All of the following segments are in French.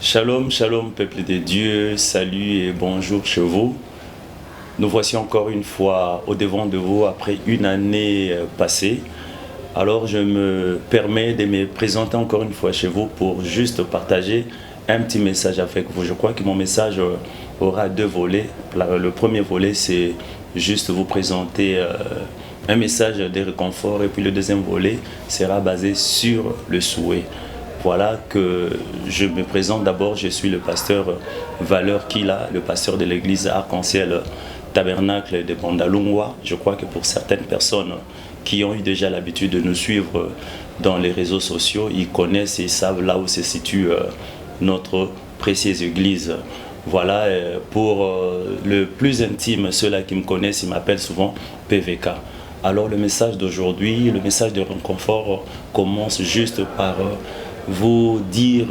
Shalom, shalom, peuple de Dieu, salut et bonjour chez vous. Nous voici encore une fois au devant de vous après une année passée. Alors je me permets de me présenter encore une fois chez vous pour juste partager un petit message avec vous. Je crois que mon message aura deux volets. Le premier volet, c'est juste vous présenter un message de réconfort, et puis le deuxième volet sera basé sur le souhait. Voilà que je me présente d'abord, je suis le pasteur Valeur Kila, le pasteur de l'église Arc-en-Ciel Tabernacle de Bandalungwa. Je crois que pour certaines personnes qui ont eu déjà l'habitude de nous suivre dans les réseaux sociaux, ils connaissent et savent là où se situe notre précieuse église. Voilà, pour le plus intime, ceux-là qui me connaissent, ils m'appellent souvent PVK. Alors le message d'aujourd'hui, le message de réconfort commence juste par vous dire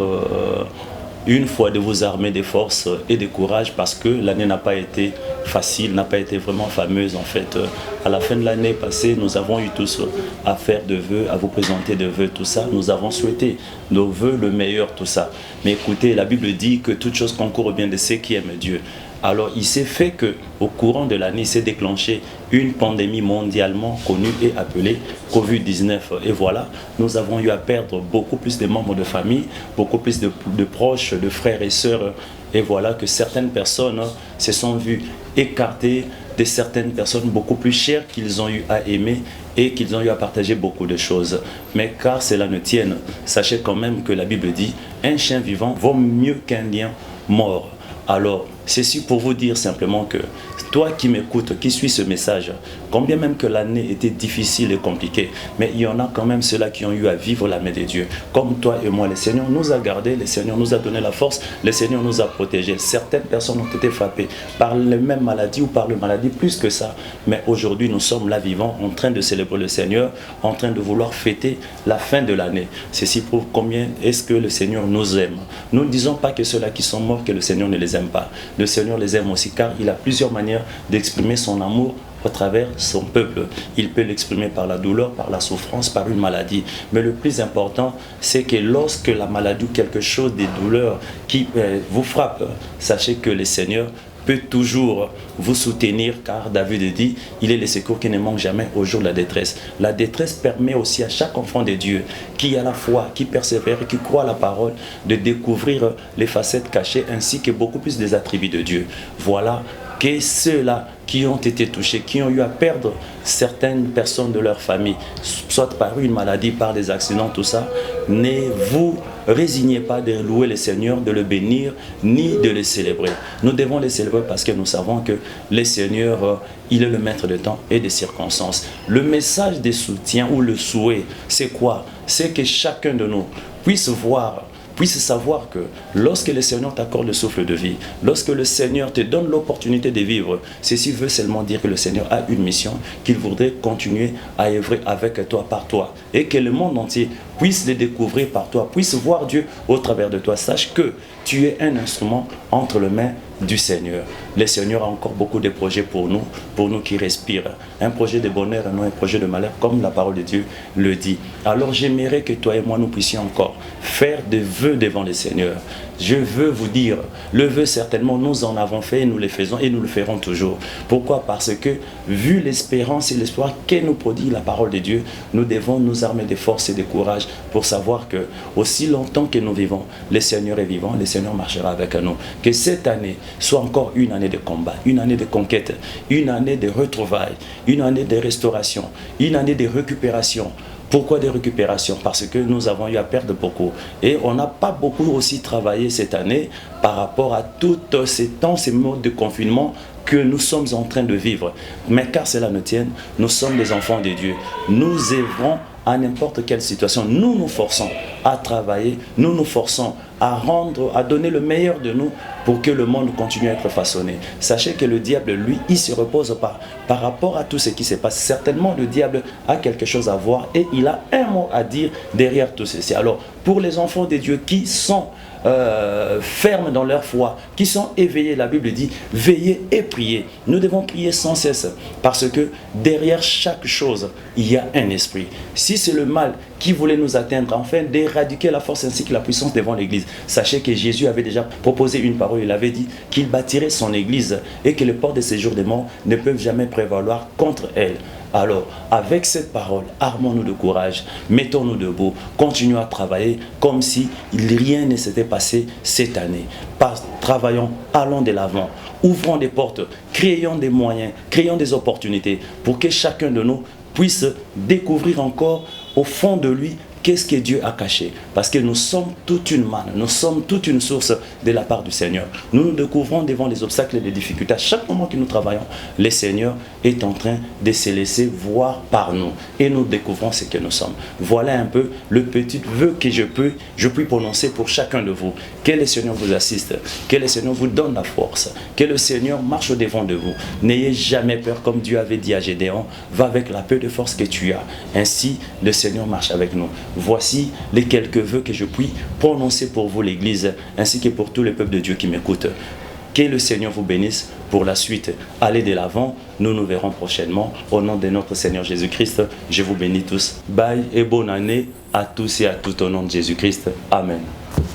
une fois de vous armer des forces et de courage, parce que l'année n'a pas été facile, n'a pas été vraiment fameuse en fait. À la fin de l'année passée, nous avons eu tous à faire de vœux, à vous présenter de vœux, tout ça. Nous avons souhaité nos vœux, le meilleur, tout ça. Mais écoutez, la Bible dit que toute chose concourt au bien de ceux qui aiment Dieu. Alors il s'est fait qu'au courant de l'année, il s'est déclenché une pandémie mondialement connue et appelée Covid-19. Et voilà, nous avons eu à perdre beaucoup plus de membres de famille, beaucoup plus de proches, de frères et sœurs. Et voilà que certaines personnes se sont vues écartées de certaines personnes beaucoup plus chères qu'ils ont eu à aimer et qu'ils ont eu à partager beaucoup de choses. Mais car cela ne tienne, sachez quand même que la Bible dit « Un chien vivant vaut mieux qu'un lion mort ». Alors, ceci pour vous dire simplement que toi qui m'écoutes, qui suis ce message, combien même que l'année était difficile et compliquée, mais il y en a quand même ceux-là qui ont eu à vivre la main de Dieu. Comme toi et moi, le Seigneur nous a gardés, le Seigneur nous a donné la force, le Seigneur nous a protégés. Certaines personnes ont été frappées par les mêmes maladies ou par les maladies plus que ça. Mais aujourd'hui, nous sommes là vivants, en train de célébrer le Seigneur, en train de vouloir fêter la fin de l'année. Ceci prouve combien est-ce que le Seigneur nous aime. Nous ne disons pas que ceux-là qui sont morts, que le Seigneur ne les aime pas. Le Seigneur les aime aussi, car il a plusieurs manières d'exprimer son amour à travers son peuple. Il peut l'exprimer par la douleur, par la souffrance, par une maladie. Mais le plus important, c'est que lorsque la maladie ou quelque chose des douleurs qui vous frappe, sachez que le Seigneur peut toujours vous soutenir, car David dit, il est le secours qui ne manque jamais au jour de la détresse. La détresse permet aussi à chaque enfant de Dieu qui a la foi, qui persévère, qui croit à la parole, de découvrir les facettes cachées ainsi que beaucoup plus des attributs de Dieu. Voilà que ceux-là qui ont été touchés, qui ont eu à perdre certaines personnes de leur famille, soit par une maladie, par des accidents, tout ça, ne vous résignez pas de louer le Seigneur, de le bénir, ni de le célébrer. Nous devons le célébrer parce que nous savons que le Seigneur, il est le maître de temps et des circonstances. Le message de soutien ou le souhait, c'est quoi? C'est que chacun de nous puisse savoir que lorsque le Seigneur t'accorde le souffle de vie, lorsque le Seigneur te donne l'opportunité de vivre, ceci veut seulement dire que le Seigneur a une mission, qu'il voudrait continuer à œuvrer avec toi, par toi, et que le monde entier puisse le découvrir par toi, puisse voir Dieu au travers de toi. Sache que tu es un instrument entre les mains du Seigneur. Le Seigneur a encore beaucoup de projets pour nous qui respirent. Un projet de bonheur et non un projet de malheur, comme la parole de Dieu le dit. Alors j'aimerais que toi et moi, nous puissions encore faire des vœux devant le Seigneur. Je veux vous dire, le vœu certainement, nous en avons fait et nous le faisons et nous le ferons toujours. Pourquoi? Parce que, vu l'espérance et l'espoir que nous prodigue la parole de Dieu, nous devons nous armer de force et de courage pour savoir que, aussi longtemps que nous vivons, le Seigneur est vivant, le Seigneur marchera avec nous. Que cette année soit encore une année de combat, une année de conquête, une année de retrouvailles, une année de restauration, une année de récupération. Pourquoi des récupérations? Parce que nous avons eu à perdre beaucoup. Et on n'a pas beaucoup aussi travaillé cette année par rapport à tous ces temps, ces modes de confinement que nous sommes en train de vivre. Mais car cela ne tienne, nous sommes des enfants de Dieu. Nous œuvrons à n'importe quelle situation. Nous nous forçons à travailler, nous nous forçons à donner le meilleur de nous pour que le monde continue à être façonné. Sachez que le diable, lui, il ne se repose pas par rapport à tout ce qui se passe. Certainement, le diable a quelque chose à voir et il a un mot à dire derrière tout ceci. Alors, pour les enfants de Dieu qui sont fermes dans leur foi, qui sont éveillés, la Bible dit, veillez et priez. Nous devons prier sans cesse parce que derrière chaque chose, il y a un esprit. Si c'est le mal qui voulait nous atteindre, afin d'éradiquer la force ainsi que la puissance devant l'Église. Sachez que Jésus avait déjà proposé une parole, il avait dit qu'il bâtirait son Église et que les portes de séjour des morts ne peuvent jamais prévaloir contre elle. Alors, avec cette parole, armons-nous de courage, mettons-nous debout, continuons à travailler comme si rien ne s'était passé cette année. Travaillons, allons de l'avant, ouvrons des portes, créons des moyens, créons des opportunités pour que chacun de nous puisse découvrir encore au fond de lui qu'est-ce que Dieu a caché. Parce que nous sommes toute une manne, nous sommes toute une source de la part du Seigneur. Nous nous découvrons devant les obstacles et les difficultés. À chaque moment que nous travaillons, le Seigneur est en train de se laisser voir par nous. Et nous découvrons ce que nous sommes. Voilà un peu le petit vœu que je puis prononcer pour chacun de vous. Que le Seigneur vous assiste, que le Seigneur vous donne la force, que le Seigneur marche au devant de vous. N'ayez jamais peur, comme Dieu avait dit à Gédéon, va avec la peu de force que tu as. Ainsi, le Seigneur marche avec nous. Voici les quelques vœux que je puis prononcer pour vous, l'Église, ainsi que pour tous les peuples de Dieu qui m'écoutent. Que le Seigneur vous bénisse pour la suite. Allez de l'avant, nous nous verrons prochainement. Au nom de notre Seigneur Jésus-Christ, je vous bénis tous. Bye et bonne année à tous et à toutes au nom de Jésus-Christ. Amen.